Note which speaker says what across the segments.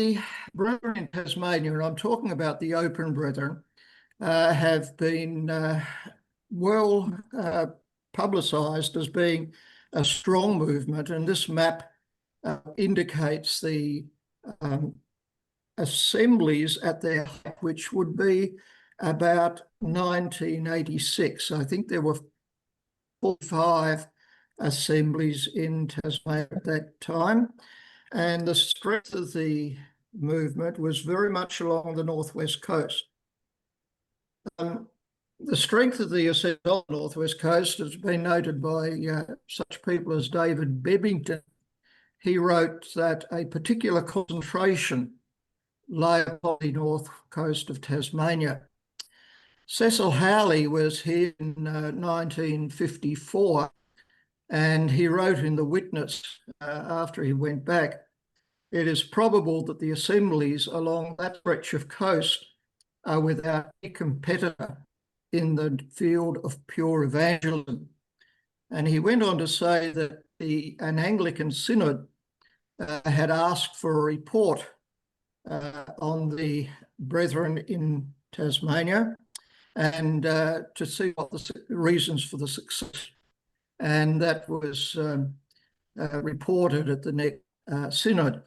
Speaker 1: The Brethren in Tasmania, and I'm talking about the Open Brethren, have been well publicised as being a strong movement, and this map indicates the assemblies at their height, which would be about 1986. I think there were 45 assemblies in Tasmania at that time, and the strength of the movement was very much along the northwest coast. The strength of the ascent on the northwest coast has been noted by such people as David Bebbington. He wrote that a particular concentration lay upon the north coast of Tasmania. Cecil Howley was here in 1954, and he wrote in The Witness after he went back, "It is probable that the assemblies along that stretch of coast are without any competitor in the field of pure evangelism." And he went on to say that an Anglican synod had asked for a report on the Brethren in Tasmania and to see what the reasons for the success. And that was reported at the next synod.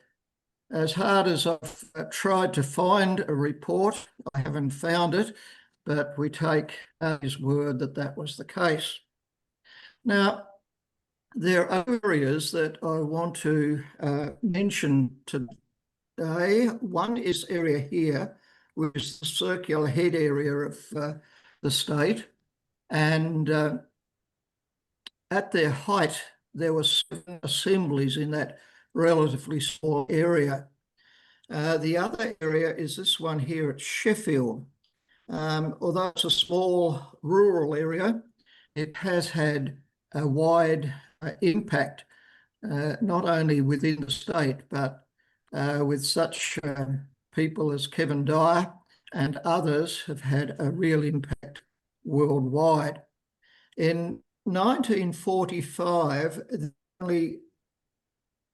Speaker 1: As hard as I've tried to find a report, I haven't found it, but we take his word that that was the case. Now, there are areas that I want to mention today. One is area here, which is the circular head area of the state. And at their height, there were 7 assemblies in that relatively small area. The other area is this one here at Sheffield. Although it's a small rural area, it has had a wide impact, not only within the state, but with such people as Kevin Dyer and others have had a real impact worldwide. In 1945, only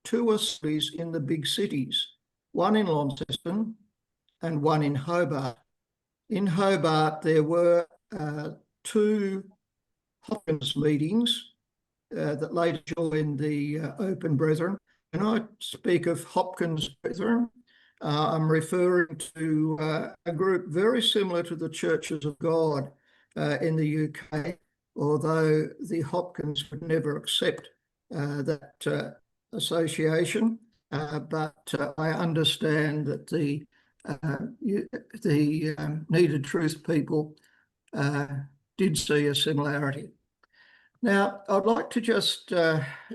Speaker 1: 2 assemblies in the big cities, one in Launceston and one in Hobart. In Hobart, there were 2 Hopkins meetings that later joined the Open Brethren. When I speak of Hopkins Brethren, I'm referring to a group very similar to the Churches of God in the UK, although the Hopkins would never accept that association. But I understand that the Needed Truth people did see a similarity. Now, I'd like to just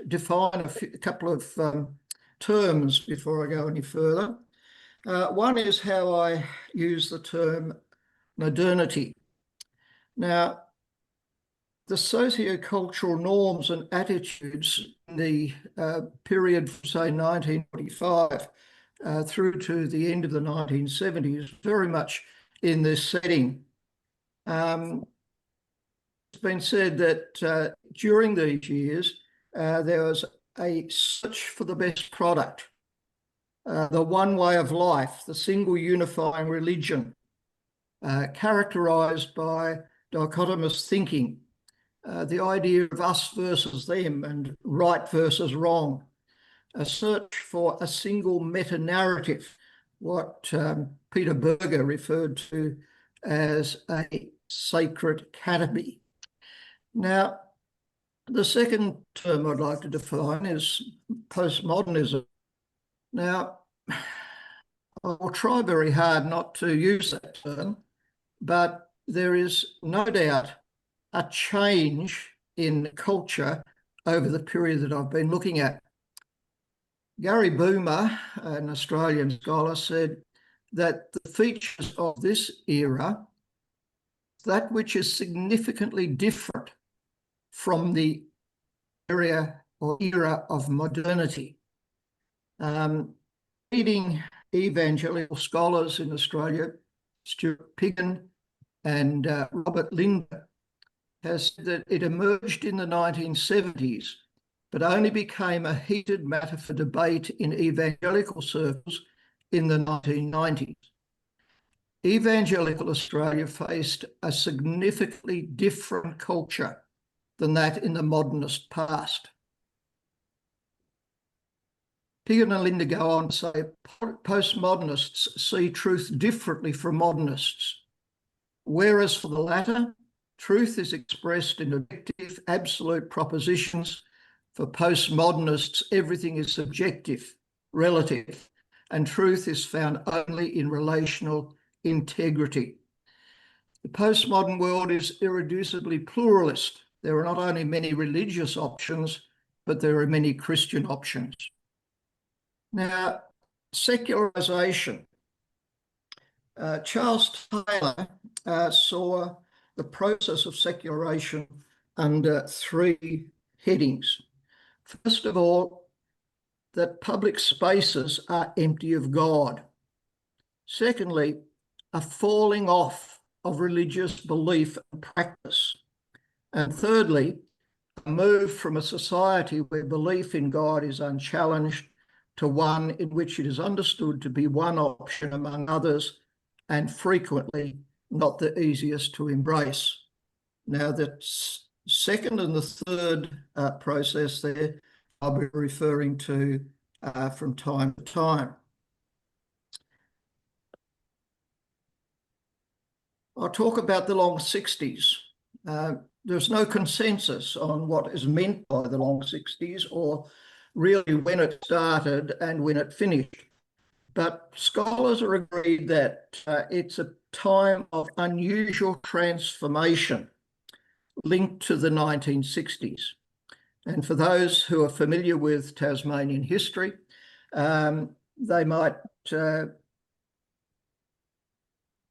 Speaker 1: define a couple of terms before I go any further. One is how I use the term modernity. Now, the socio-cultural norms and attitudes in the period from, say, 1945 through to the end of the 1970s, very much in this setting. It's been said that during these years, there was a search for the best product, the one way of life, the single unifying religion, characterised by dichotomous thinking, the idea of us versus them and right versus wrong, a search for a single meta-narrative, what Peter Berger referred to as a sacred canopy. Now, the second term I'd like to define is postmodernism. Now, I'll try very hard not to use that term, but there is no doubt a change in culture over the period that I've been looking at. Gary Boomer, an Australian scholar, said that the features of this era, that which is significantly different from the area or era of modernity. Leading evangelical scholars in Australia, Stuart Piggin and Robert Linder, has said that it emerged in the 1970s, but only became a heated matter for debate in evangelical circles in the 1990s. Evangelical Australia faced a significantly different culture than that in the modernist past. Piggin and Linda go on to say, postmodernists see truth differently from modernists, whereas for the latter, truth is expressed in objective, absolute propositions. For postmodernists, everything is subjective, relative, and truth is found only in relational integrity. The postmodern world is irreducibly pluralist. There are not only many religious options, but there are many Christian options. Now, secularisation. Charles Taylor saw the process of secularisation under three headings. First of all, that public spaces are empty of God. Secondly, a falling off of religious belief and practice. And thirdly, a move from a society where belief in God is unchallenged to one in which it is understood to be one option among others and frequently not the easiest to embrace. Now, the second and the third process there, I'll be referring to from time to time. I'll talk about the long 60s. There's no consensus on what is meant by the long 60s or really when it started and when it finished. But scholars are agreed that it's a time of unusual transformation linked to the 1960s. And for those who are familiar with Tasmanian history, they might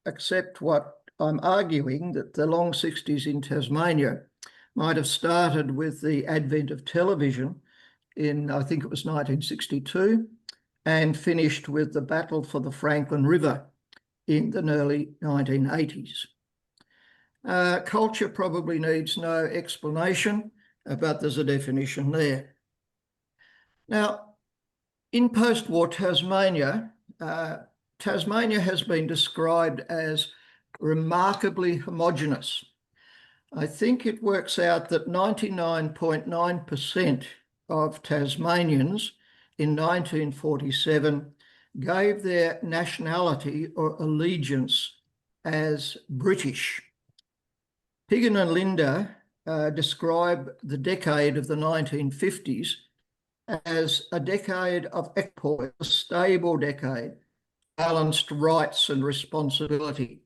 Speaker 1: accept what I'm arguing, that the long 60s in Tasmania might have started with the advent of television in, I think it was 1962, and finished with the battle for the Franklin River in the early 1980s. Culture probably needs no explanation, but there's a definition there. Now, in post-war Tasmania, Tasmania has been described as remarkably homogenous. I think it works out that 99.9% of Tasmanians in 1947 gave their nationality or allegiance as British. Piggin and Linda describe the decade of the 1950s as a decade of equipoise, a stable decade, balanced rights and responsibility.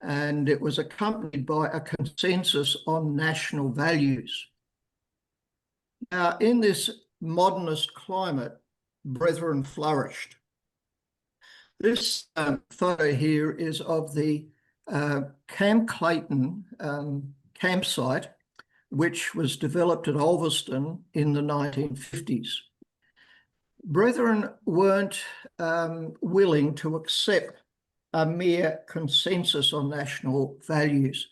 Speaker 1: And it was accompanied by a consensus on national values. Now, in this modernist climate, brethren flourished. This photo here is of the Camp Clayton campsite, which was developed at Overton in the 1950s. Brethren weren't willing to accept a mere consensus on national values.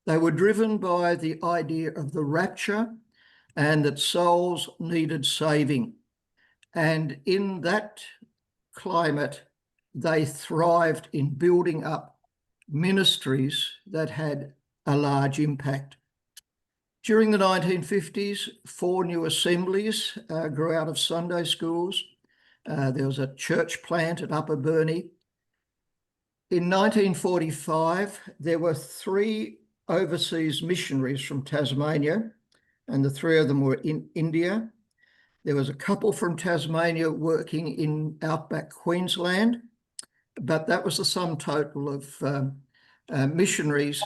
Speaker 1: They were driven by the idea of the rapture and that souls needed saving. And in that climate, they thrived in building up ministries that had a large impact. During the 1950s, 4 new assemblies grew out of Sunday schools. There was a church plant at Upper Burney. In 1945, there were 3 overseas missionaries from Tasmania, and the 3 of them were in India. There was a couple from Tasmania working in outback Queensland, but that was the sum total of missionaries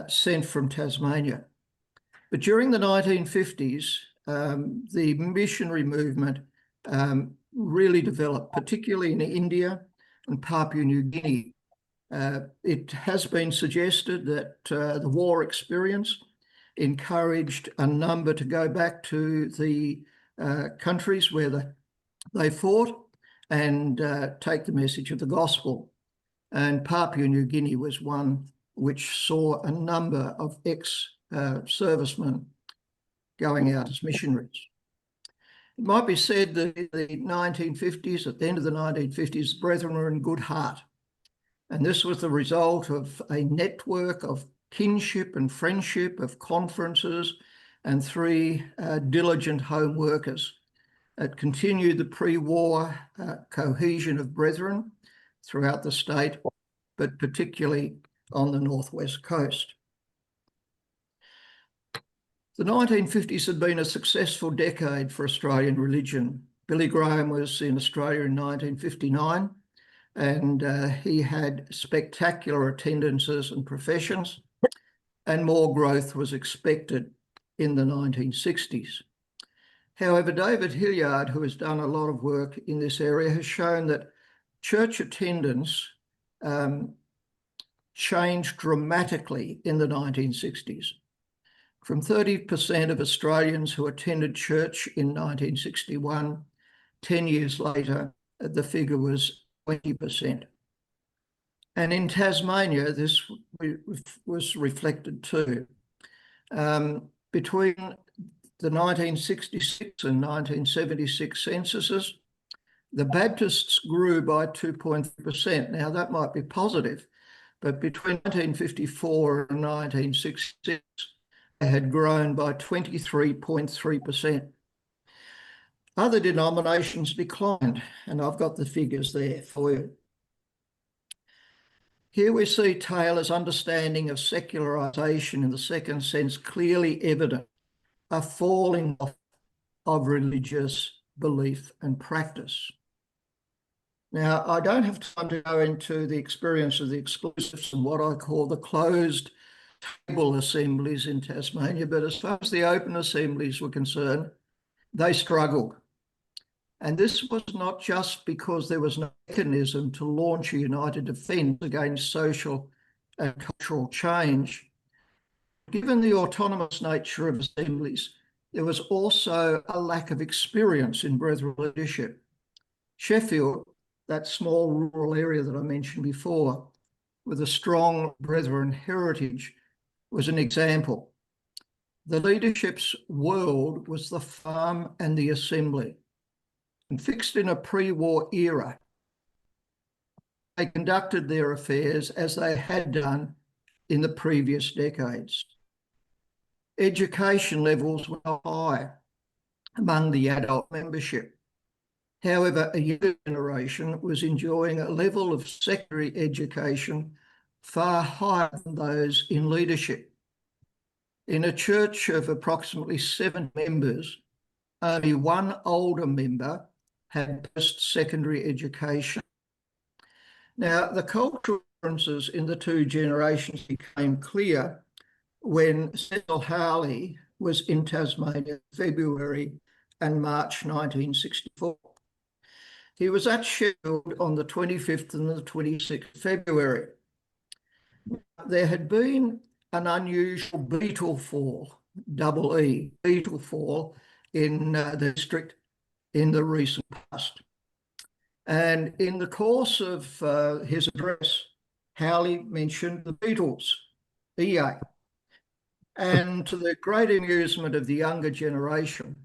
Speaker 1: sent from Tasmania. But during the 1950s, the missionary movement really developed, particularly in India and Papua New Guinea. It has been suggested that the war experience encouraged a number to go back to the countries where they fought and take the message of the gospel. And Papua New Guinea was one which saw a number of ex-servicemen going out as missionaries. It might be said that in the 1950s, at the end of the 1950s, Brethren were in good heart. And this was the result of a network of kinship and friendship, of conferences, and three diligent home workers. It continued the pre-war cohesion of Brethren throughout the state, but particularly on the northwest coast. The 1950s had been a successful decade for Australian religion. Billy Graham was in Australia in 1959, and he had spectacular attendances and professions, and more growth was expected in the 1960s. However, David Hilliard, who has done a lot of work in this area, has shown that church attendance changed dramatically in the 1960s. From 30% of Australians who attended church in 1961, 10 years later, the figure was 20%. And in Tasmania, this was reflected too. Between the 1966 and 1976 censuses, the Baptists grew by 2.3%. Now, that might be positive, but between 1954 and 1966, they had grown by 23.3%. Other denominations declined, and I've got the figures there for you. Here we see Taylor's understanding of secularisation in the second sense clearly evident, a falling off of religious belief and practice. Now, I don't have time to go into the experience of the exclusives and what I call the closed table assemblies in Tasmania, but as far as the open assemblies were concerned, they struggled. And this was not just because there was no mechanism to launch a united defence against social and cultural change. Given the autonomous nature of assemblies, there was also a lack of experience in Brethren leadership. Sheffield, that small rural area that I mentioned before, with a strong Brethren heritage, was an example. The leadership's world was the farm and the assembly. And fixed in a pre-war era, they conducted their affairs as they had done in the previous decades. Education levels were high among the adult membership. However, a younger generation was enjoying a level of secondary education far higher than those in leadership. In a church of approximately 7 members, only one older member had post-secondary education. Now, the cultural differences in the two generations became clear when Cecil Howley was in Tasmania in February and March 1964. He was at Sheffield on the 25th and the 26th of February. There had been an unusual beetle fall, double E, beetle fall in the district in the recent past. And in the course of his address, Howley mentioned the Beatles, EA. And to the great amusement of the younger generation,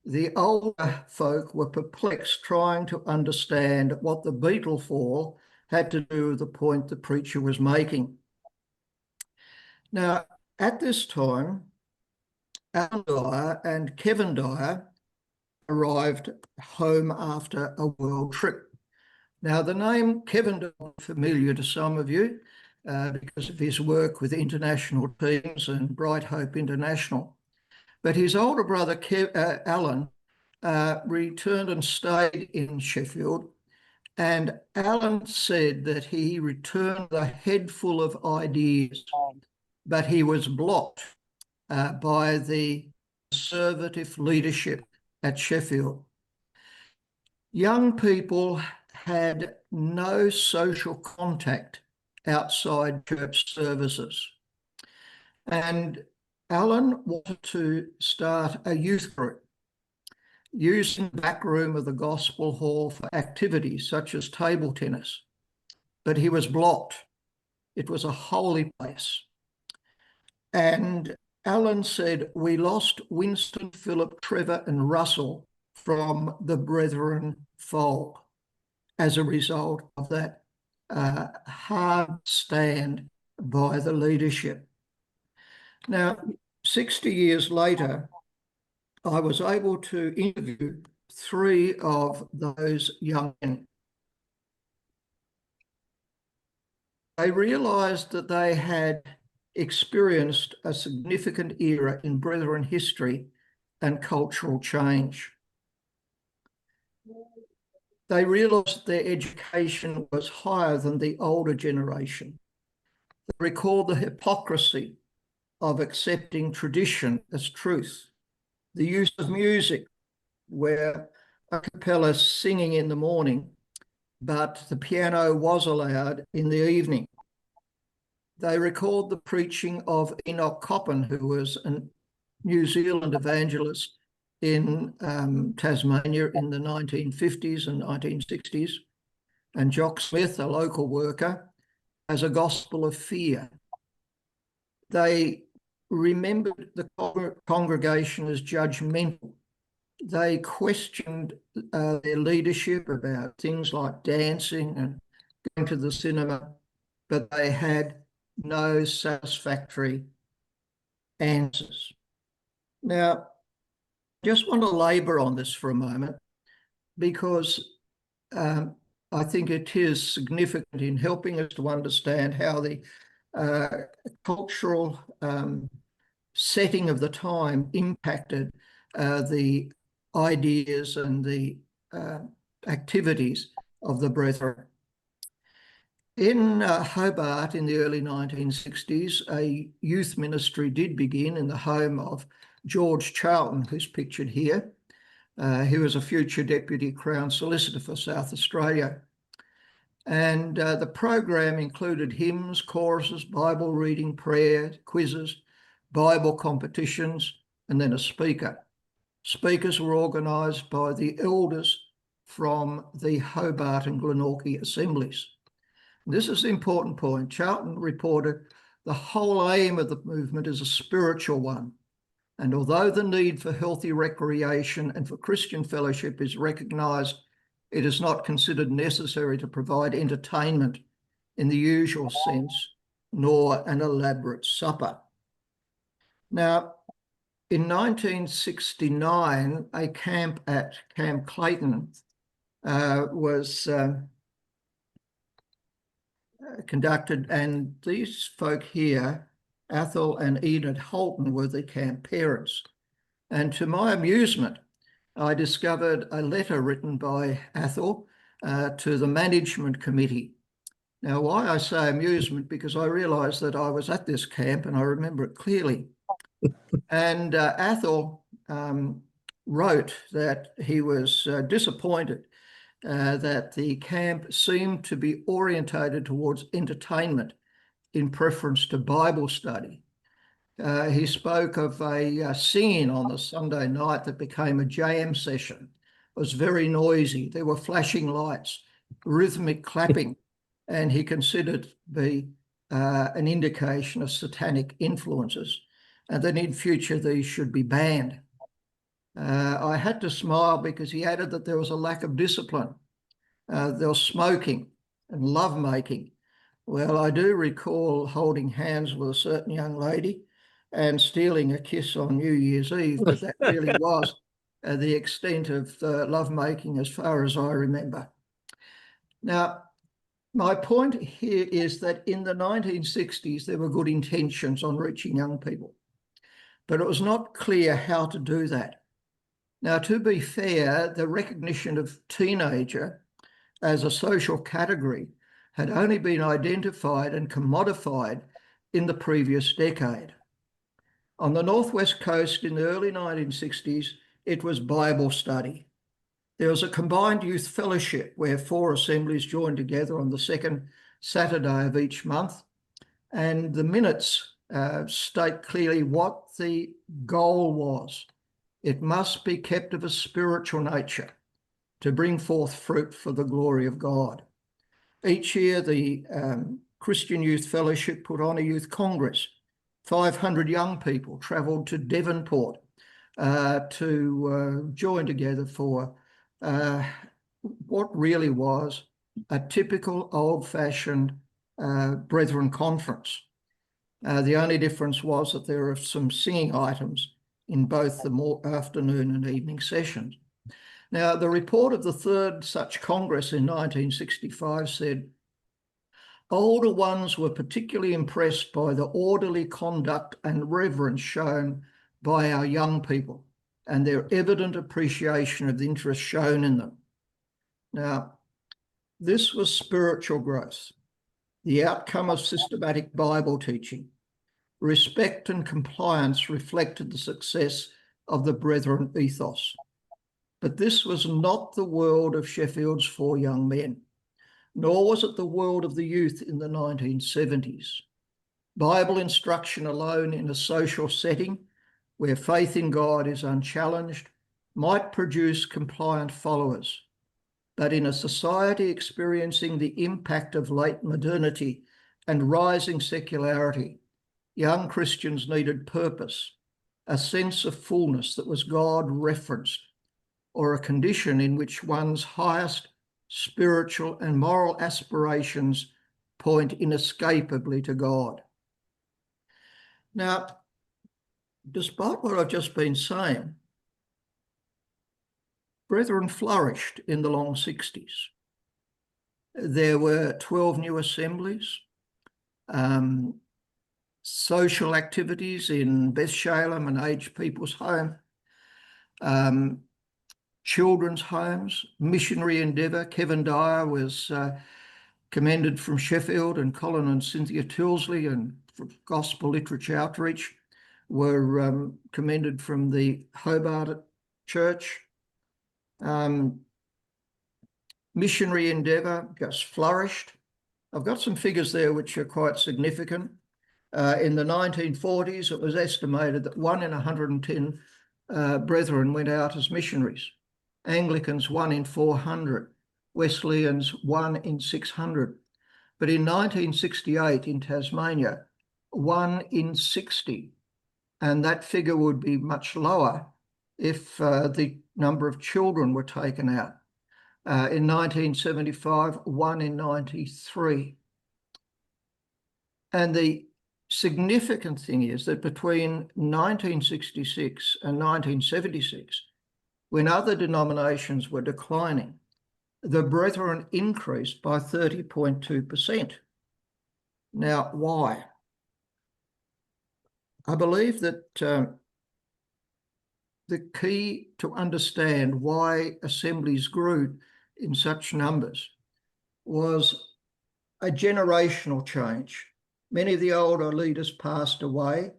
Speaker 1: the older folk were perplexed trying to understand what the beetle fall had to do with the point the preacher was making. Now, at this time, Alan Dyer and Kevin Dyer arrived home after a world trip. Now, the name Kevin Dyer is familiar to some of you because of his work with international teams and Bright Hope International. But his older brother, Alan, returned and stayed in Sheffield. And Alan said that he returned with a head full of ideas, but he was blocked by the conservative leadership at Sheffield. Young people had no social contact outside church services. And Alan wanted to start a youth group using the back room of the Gospel Hall for activities such as table tennis, but he was blocked. It was a holy place. And Alan said, we lost Winston, Philip, Trevor and Russell from the Brethren fold as a result of that hard stand by the leadership. Now, 60 years later, I was able to interview 3 of those young men. They realised that they had experienced a significant era in Brethren history and cultural change. They realised their education was higher than the older generation. They recalled the hypocrisy of accepting tradition as truth, the use of music, where a cappella singing in the morning, but the piano was allowed in the evening. They recalled the preaching of Enoch Coppin, who was a New Zealand evangelist in Tasmania in the 1950s and 1960s, and Jock Smith, a local worker, as a gospel of fear. They remembered the congregation as judgmental. They questioned their leadership about things like dancing and going to the cinema, but they had no satisfactory answers. Now, I just want to labour on this for a moment because I think it is significant in helping us to understand how the cultural setting of the time impacted the ideas and the activities of the Brethren. In Hobart in the early 1960s, a youth ministry did begin in the home of George Charlton, who's pictured here. He was a future Deputy Crown Solicitor for South Australia. And the program included hymns, choruses, Bible reading, prayer, quizzes, Bible competitions, and then a speaker. Speakers were organised by the elders from the Hobart and Glenorchy assemblies. This is the important point. Charlton reported the whole aim of the movement is a spiritual one. And although the need for healthy recreation and for Christian fellowship is recognised, it is not considered necessary to provide entertainment in the usual sense, nor an elaborate supper. Now, in 1969, a camp at Camp Clayton was conducted, and these folk here, Athol and Enid Holton, were the camp parents. And to my amusement, I discovered a letter written by Athol to the management committee. Now, why I say amusement, because I realised that I was at this camp and I remember it clearly. And Athol wrote that he was disappointed that the camp seemed to be orientated towards entertainment in preference to Bible study. He spoke of a singing on the Sunday night that became a jam session. It was very noisy. There were flashing lights, rhythmic clapping, and he considered it to be an indication of satanic influences, and that in future these should be banned. I had to smile because he added that there was a lack of discipline. There was smoking and lovemaking. Well, I do recall holding hands with a certain young lady and stealing a kiss on New Year's Eve, but that really was the extent of the lovemaking as far as I remember. Now, my point here is that in the 1960s, there were good intentions on reaching young people, but it was not clear how to do that. Now, to be fair, the recognition of teenager as a social category had only been identified and commodified in the previous decade. On the Northwest Coast in the early 1960s, it was Bible study. There was a combined youth fellowship where 4 assemblies joined together on the second Saturday of each month, and the minutes state clearly what the goal was. It must be kept of a spiritual nature to bring forth fruit for the glory of God. Each year, the Christian Youth Fellowship put on a youth congress. 500 young people travelled to Devonport to join together for what really was a typical old-fashioned Brethren conference. The only difference was that there are some singing items in both the afternoon and evening sessions. Now, the report of the third such Congress in 1965 said, older ones were particularly impressed by the orderly conduct and reverence shown by our young people and their evident appreciation of the interest shown in them. Now, this was spiritual growth, the outcome of systematic Bible teaching. Respect and compliance reflected the success of the Brethren ethos. But this was not the world of Sheffield's 4 young men, nor was it the world of the youth in the 1970s. Bible instruction alone in a social setting where faith in God is unchallenged might produce compliant followers. But in a society experiencing the impact of late modernity and rising secularity, young Christians needed purpose, a sense of fullness that was God-referenced, or a condition in which one's highest spiritual and moral aspirations point inescapably to God. Now, despite what I've just been saying, Brethren flourished in the long 60s. There were 12 new assemblies, social activities in Beth Shalem and aged people's home, children's homes, missionary endeavour. Kevin Dyer was commended from Sheffield, and Colin and Cynthia Tilsley and Gospel Literature Outreach were commended from the Hobart Church. Missionary endeavour just flourished. I've got some figures there which are quite significant. In the 1940s, it was estimated that 1 in 110 Brethren went out as missionaries. Anglicans 1 in 400, Wesleyans 1 in 600. But in 1968 in Tasmania, 1 in 60. And that figure would be much lower if the number of children were taken out. In 1975, 1 in 93. And the significant thing is that between 1966 and 1976, when other denominations were declining, the Brethren increased by 30.2%. Now, why? I believe that the key to understand why assemblies grew in such numbers was a generational change. Many of the older leaders passed away,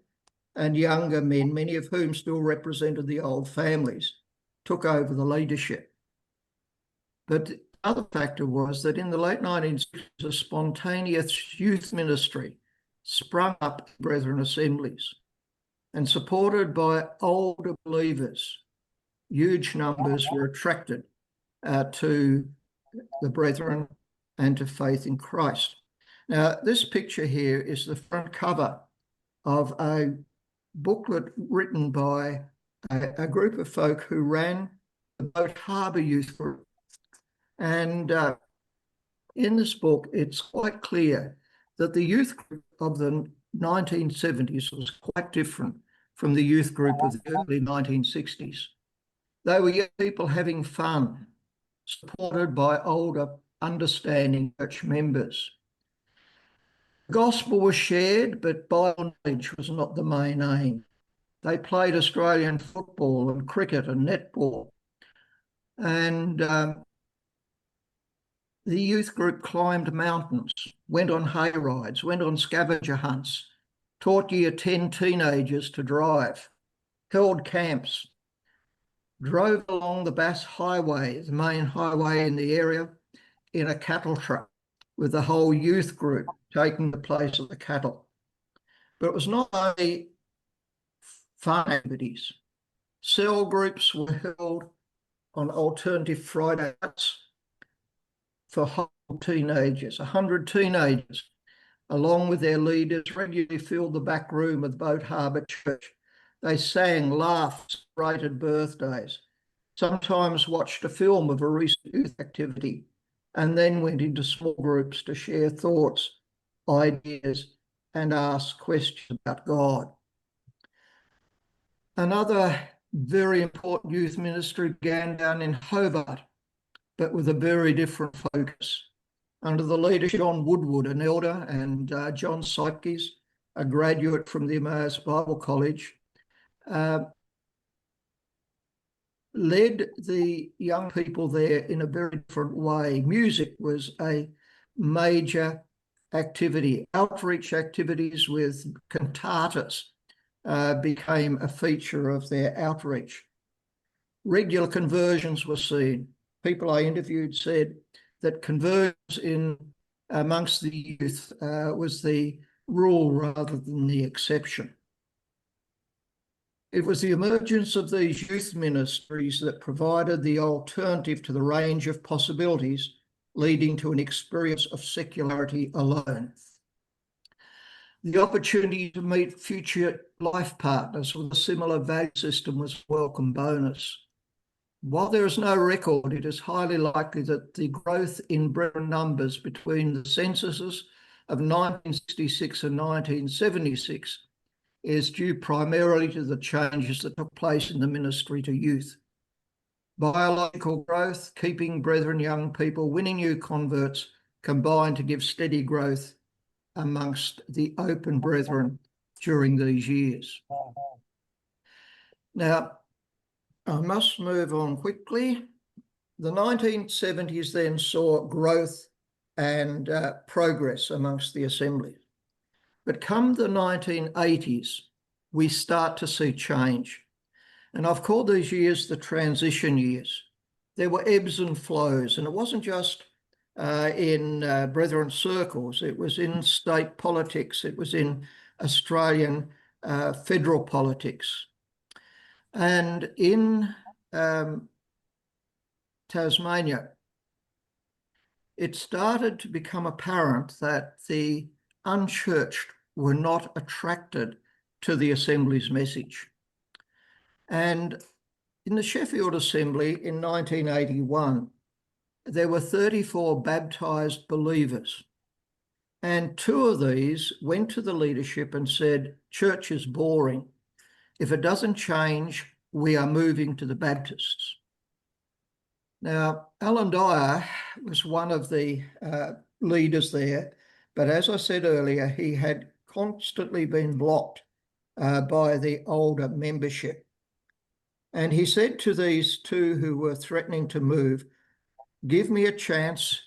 Speaker 1: and younger men, many of whom still represented the old families, took over the leadership. But the other factor was that in the late 1960s, a spontaneous youth ministry sprung up in Brethren assemblies, and supported by older believers, huge numbers were attracted to the Brethren and to faith in Christ. Now, this picture here is the front cover of a booklet written by a group of folk who ran the Boat Harbour Youth Group. And in this book, it's quite clear that the youth group of the 1970s was quite different from the youth group of the early 1960s. They were young people having fun, supported by older, understanding church members. The gospel was shared, but Bible knowledge was not the main aim. They played Australian football and cricket and netball. And the youth group climbed mountains, went on hay rides, went on scavenger hunts, taught Year 10 teenagers to drive, held camps, drove along the Bass Highway, the main highway in the area, in a cattle truck, with the whole youth group taking the place of the cattle. But it was not only fun activities. Cell groups were held on alternative Friday nights for whole teenagers. 100 teenagers, along with their leaders, regularly filled the back room of the Boat Harbour Church They sang, laughed, celebrated birthdays, sometimes watched a film of a recent youth activity, and then went into small groups to share thoughts, ideas, and ask questions about God. Another very important youth ministry began down in Hobart, but with a very different focus. Under the leadership of John Woodward, an elder, and John Sykes, a graduate from the Emmaus Bible College, led the young people there in a very different way. Music was a major activity. Outreach activities with cantatas became a feature of their outreach. Regular conversions were seen. People I interviewed said that conversions amongst the youth was the rule rather than the exception. It was the emergence of these youth ministries that provided the alternative to the range of possibilities leading to an experience of secularity alone. The opportunity to meet future life partners with a similar value system was a welcome bonus. While there is no record, it is highly likely that the growth in brethren numbers between the censuses of 1966 and 1976 is due primarily to the changes that took place in the ministry to youth. Biological growth, keeping brethren young people, winning new converts, combined to give steady growth amongst the open brethren during these years. Now, I must move on quickly. The 1970s then saw growth and progress amongst the assembly. But come the 1980s, we start to see change. And I've called these years the transition years. There were ebbs and flows, and it wasn't just in brethren circles, it was in state politics, it was in Australian federal politics. And in Tasmania, it started to become apparent that the unchurched were not attracted to the Assembly's message. And in the Sheffield Assembly in 1981, there were 34 baptised believers. And 2 of these went to the leadership and said, church is boring. If it doesn't change, we are moving to the Baptists. Now, Alan Dyer was one of the leaders there, but as I said earlier, he had constantly been blocked by the older membership. And he said to these 2 who were threatening to move, give me a chance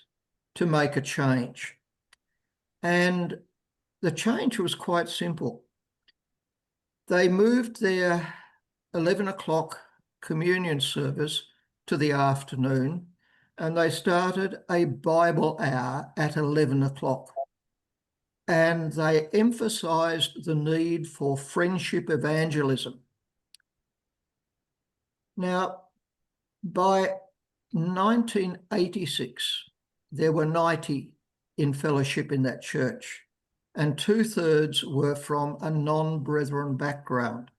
Speaker 1: to make a change. And the change was quite simple. They moved their 11 o'clock communion service to the afternoon, and they started a Bible hour at 11 o'clock. And they emphasised the need for friendship evangelism. Now, by 1986, there were 90 in fellowship in that church, and 2/3 were from a non-brethren background.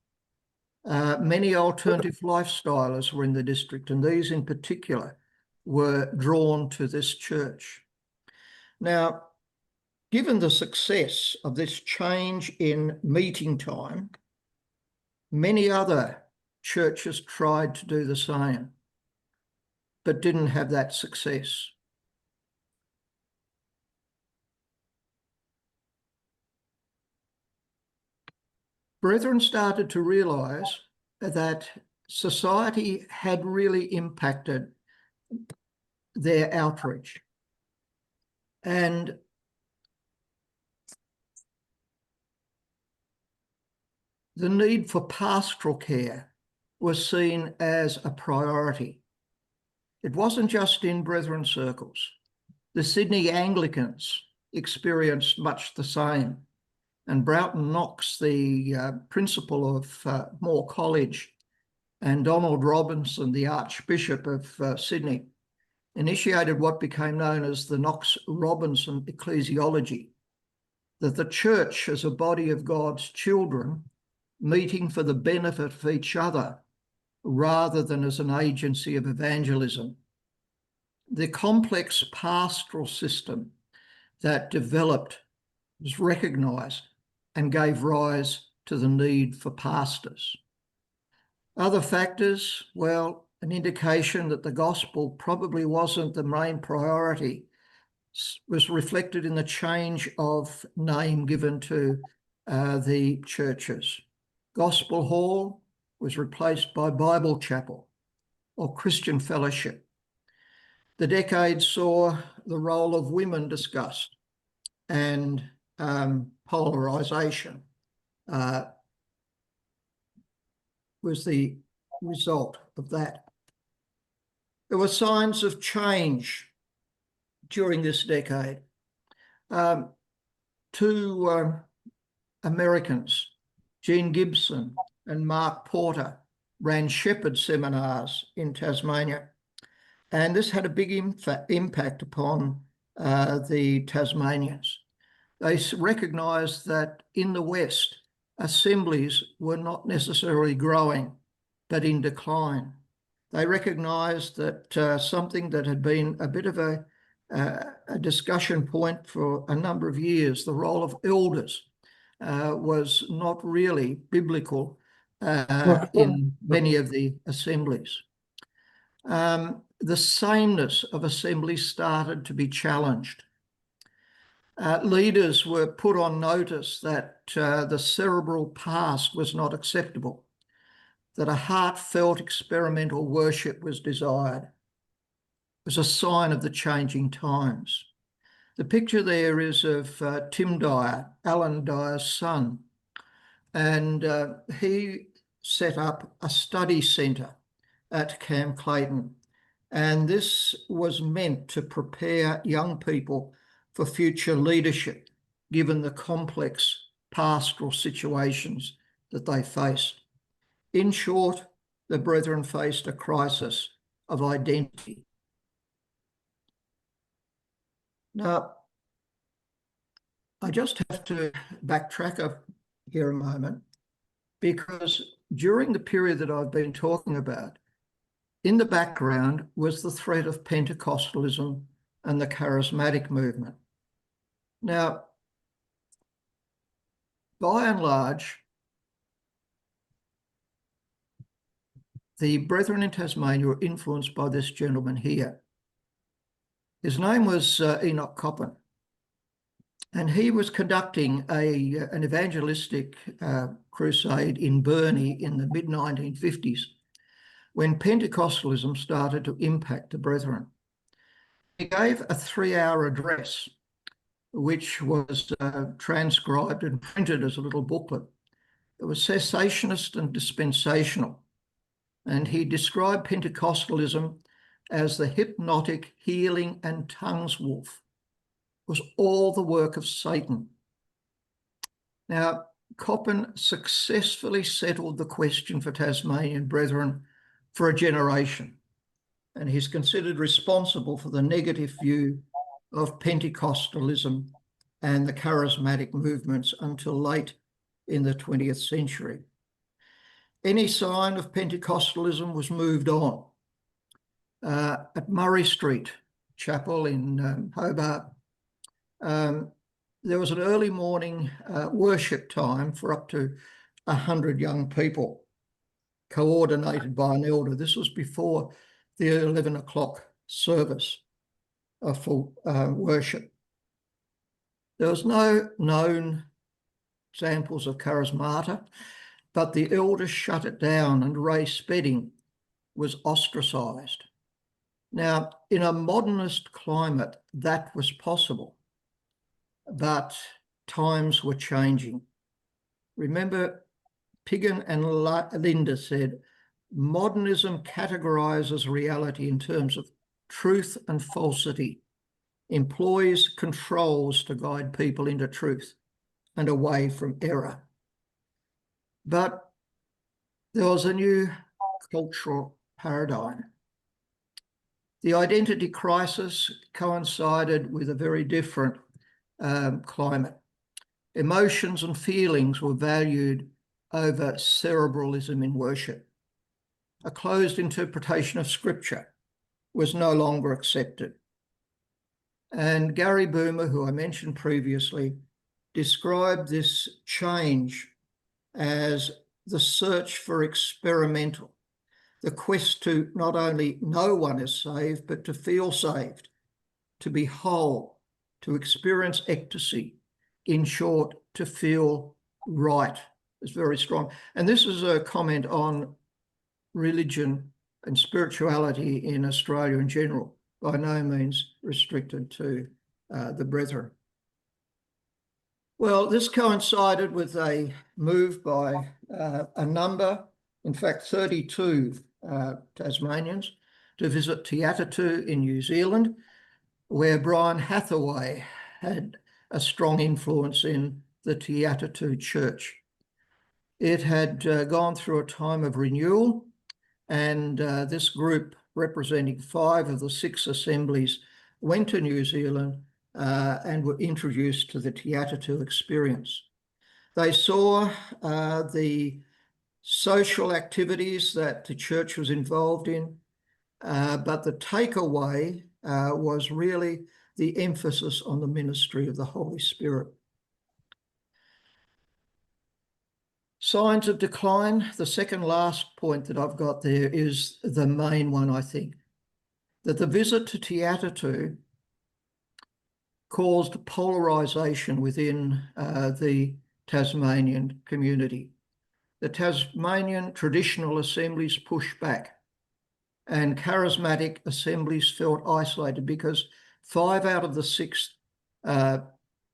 Speaker 1: Many alternative lifestylers were in the district, and these in particular were drawn to this church. Now, given the success of this change in meeting time, many other churches tried to do the same, but didn't have that success. Brethren started to realise that society had really impacted their outreach. And the need for pastoral care was seen as a priority. It wasn't just in brethren circles. The Sydney Anglicans experienced much the same. And Broughton Knox, the principal of Moore College, and Donald Robinson, the Archbishop of Sydney, initiated what became known as the Knox-Robinson ecclesiology, that the church as a body of God's children meeting for the benefit of each other rather than as an agency of evangelism. The complex pastoral system that developed was recognised and gave rise to the need for pastors. Other factors, well, an indication that the gospel probably wasn't the main priority was reflected in the change of name given to the churches. Gospel Hall was replaced by Bible Chapel or Christian Fellowship. The decade saw the role of women discussed and polarisation was the result of that. There were signs of change during this decade. Two Americans, Gene Gibson and Mark Porter, ran shepherd seminars in Tasmania. And this had a big impact upon the Tasmanians. They recognised that in the West, assemblies were not necessarily growing, but in decline. They recognised that something that had been a bit of a discussion point for a number of years, the role of elders, was not really biblical in many of the assemblies. The sameness of assemblies started to be challenged. Leaders were put on notice that the cerebral past was not acceptable, that a heartfelt experimental worship was desired. It was a sign of the changing times. The picture there is of Tim Dyer, Alan Dyer's son, and he set up a study centre at Camp Clayton, and this was meant to prepare young people for future leadership, given the complex pastoral situations that they faced. In short, the brethren faced a crisis of identity. Now, I just have to backtrack here a moment, because during the period that I've been talking about, in the background was the threat of Pentecostalism and the charismatic movement. Now, by and large, the brethren in Tasmania were influenced by this gentleman here. His name was Enoch Coppin, and he was conducting an evangelistic crusade in Burnie in the mid-1950s when Pentecostalism started to impact the brethren. He gave a 3-hour address, which was transcribed and printed as a little booklet. It was cessationist and dispensational, and he described Pentecostalism as the hypnotic, healing and tongues wolf. It was all the work of Satan. Now, Coppin successfully settled the question for Tasmanian brethren for a generation, and he's considered responsible for the negative view of Pentecostalism and the charismatic movements until late in the 20th century. Any sign of Pentecostalism was moved on. At Murray Street Chapel in Hobart, there was an early morning worship time for up to 100 young people, coordinated by an elder. This was before the 11 o'clock service for worship. There was no known examples of charismata, but the elders shut it down and Ray Spedding was ostracised. Now, in a modernist climate, that was possible, but times were changing. Remember, Piggin and Linda said, modernism categorises reality in terms of truth and falsity, employs controls to guide people into truth and away from error. But there was a new cultural paradigm. The identity crisis coincided with a very different climate. Emotions and feelings were valued over cerebralism in worship. A closed interpretation of Scripture was no longer accepted. And Gary Boomer, who I mentioned previously, described this change as the search for experimental, the quest to not only know one is saved, but to feel saved, to be whole, to experience ecstasy, in short, to feel right. It's very strong. And this is a comment on religion and spirituality in Australia in general, by no means restricted to the Brethren. Well, this coincided with a move by a number, in fact 32 Tasmanians, to visit Te Atatu in New Zealand, where Brian Hathaway had a strong influence in the Te Atatu Church. It had gone through a time of renewal, and this group, representing 5 of the 6 assemblies, went to New Zealand and were introduced to the Te Atatu experience. They saw the social activities that the church was involved in, but the takeaway was really the emphasis on the ministry of the Holy Spirit. Signs of decline. The second last point that I've got there is the main one, I think, that the visit to Te Atatu caused polarisation within the Tasmanian community. The Tasmanian traditional assemblies pushed back, and charismatic assemblies felt isolated because 5 out of the 6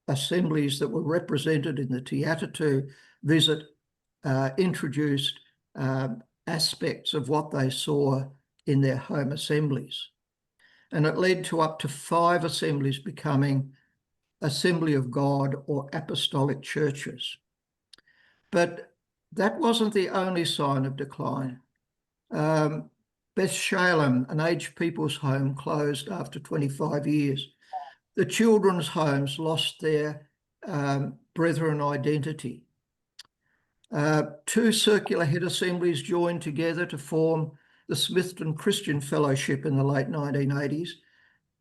Speaker 1: assemblies that were represented in the Te Atatu visit introduced aspects of what they saw in their home assemblies. And it led to up to 5 assemblies becoming Assembly of God or apostolic churches. But that wasn't the only sign of decline. Beth Shalem, an aged people's home, closed after 25 years. The children's homes lost their Brethren identity. 2 circular head assemblies joined together to form the Smithton Christian Fellowship in the late 1980s,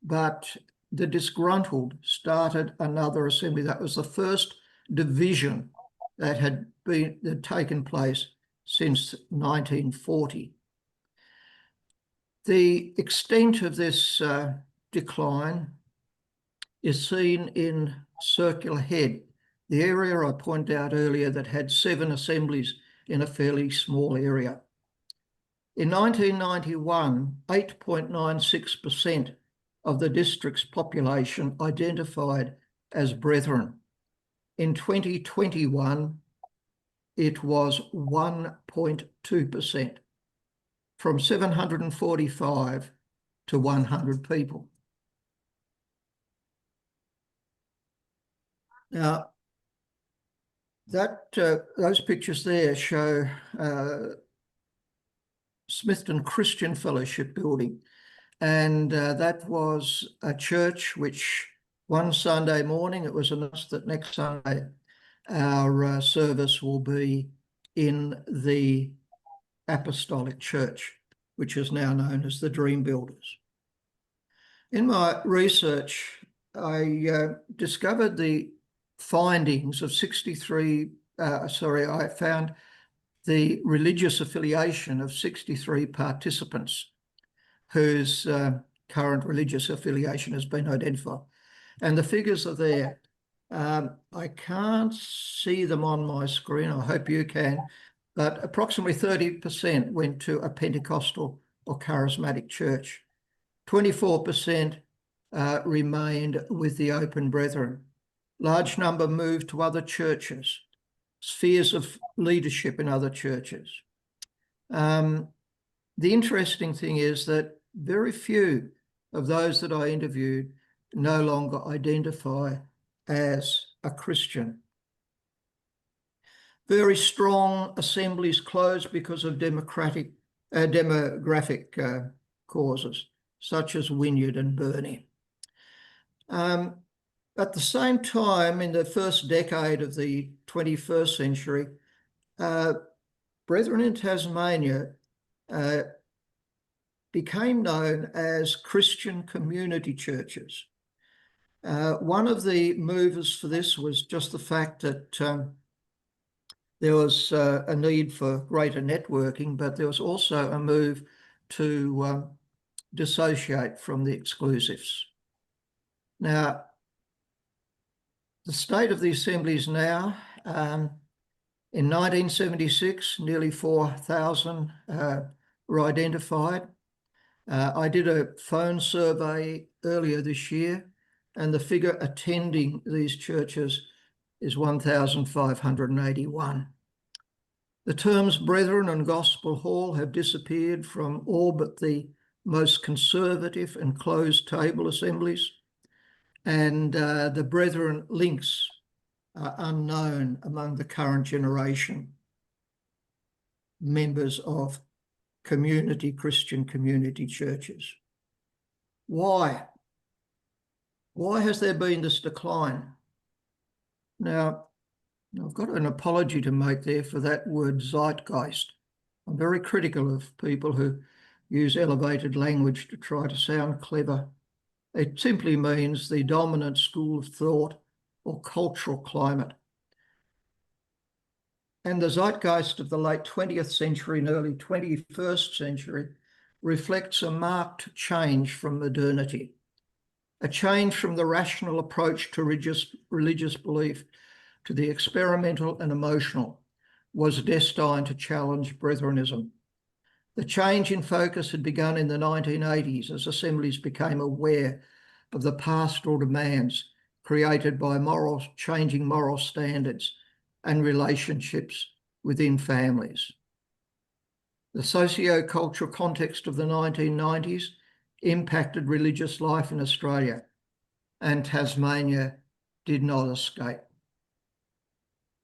Speaker 1: but the disgruntled started another assembly. That was the first division that had taken place since 1940. The extent of this decline is seen in Circular Head, the area I pointed out earlier that had 7 assemblies in a fairly small area. In 1991, 8.96% of the district's population identified as Brethren. In 2021, it was 1.2%, from 745 to 100 people. Now, those pictures there show Smithton Christian Fellowship building, and that was a church which one Sunday morning it was announced that next Sunday our service will be in the Apostolic Church, which is now known as the Dream Builders. In my research, I discovered the findings of 63, I found the religious affiliation of 63 participants whose current religious affiliation has been identified. And the figures are there. I can't see them on my screen. I hope you can. But approximately 30% went to a Pentecostal or charismatic church. 24% remained with the Open Brethren. Large number moved to other churches, spheres of leadership in other churches. The interesting thing is that very few of those that I interviewed no longer identify as a Christian. Very strong assemblies closed because of demographic causes, such as Wynyard and Burnie. At the same time, in the first decade of the 21st century, Brethren in Tasmania became known as Christian community churches. One of the movers for this was just the fact that there was a need for greater networking, but there was also a move to dissociate from the exclusives. Now, the state of the assemblies now, in 1976, nearly 4,000 were identified. I did a phone survey earlier this year, and the figure attending these churches is 1,581. The terms brethren and gospel hall have disappeared from all but the most conservative and closed table assemblies, and the brethren links are unknown among the current generation members of Christian community churches. Why? Why has there been this decline? Now, I've got an apology to make there for that word zeitgeist. I'm very critical of people who use elevated language to try to sound clever. It simply means the dominant school of thought or cultural climate. And the zeitgeist of the late 20th century and early 21st century reflects a marked change from modernity, a change from the rational approach to religious belief to the experimental and emotional was destined to challenge Brethrenism. The change in focus had begun in the 1980s as assemblies became aware of the pastoral demands created by changing moral standards and relationships within families. The socio-cultural context of the 1990s impacted religious life in Australia, and Tasmania did not escape.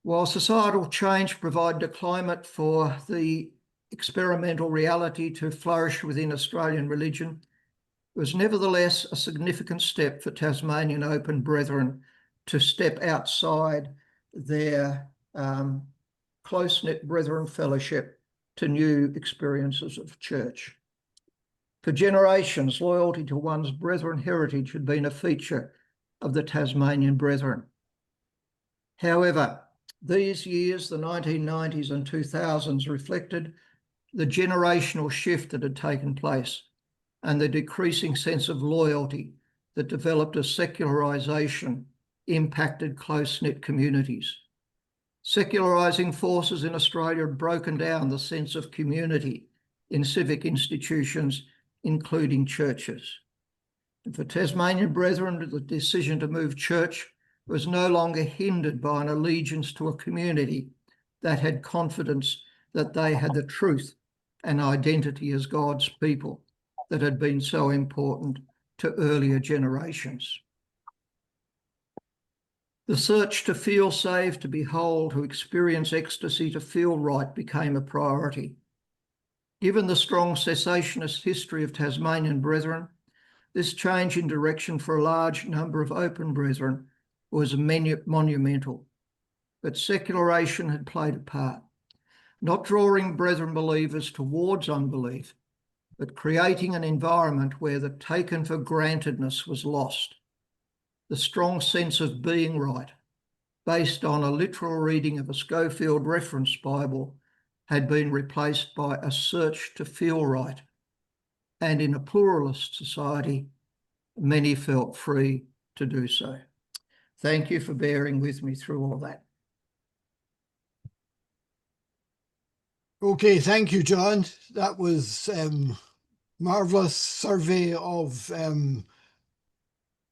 Speaker 1: While societal change provided a climate for the experimental reality to flourish within Australian religion, it was nevertheless a significant step for Tasmanian Open Brethren to step outside their close-knit Brethren fellowship to new experiences of church. For generations, loyalty to one's Brethren heritage had been a feature of the Tasmanian Brethren. However, these years, the 1990s and 2000s, reflected the generational shift that had taken place and the decreasing sense of loyalty that developed as secularisation impacted close-knit communities. Secularising forces in Australia had broken down the sense of community in civic institutions, including churches. And for Tasmanian Brethren, the decision to move church was no longer hindered by an allegiance to a community that had confidence that they had the truth and identity as God's people that had been so important to earlier generations. The search to feel safe, to be whole, to experience ecstasy, to feel right became a priority. Given the strong cessationist history of Tasmanian Brethren, this change in direction for a large number of Open Brethren was monumental, but secularisation had played a part, not drawing Brethren believers towards unbelief, but creating an environment where the taken for grantedness was lost. The strong sense of being right, based on a literal reading of a Schofield reference Bible, had been replaced by a search to feel right. And in a pluralist society, many felt free to do so. Thank you for bearing with me through all that.
Speaker 2: Okay, thank you, John. That was marvellous survey of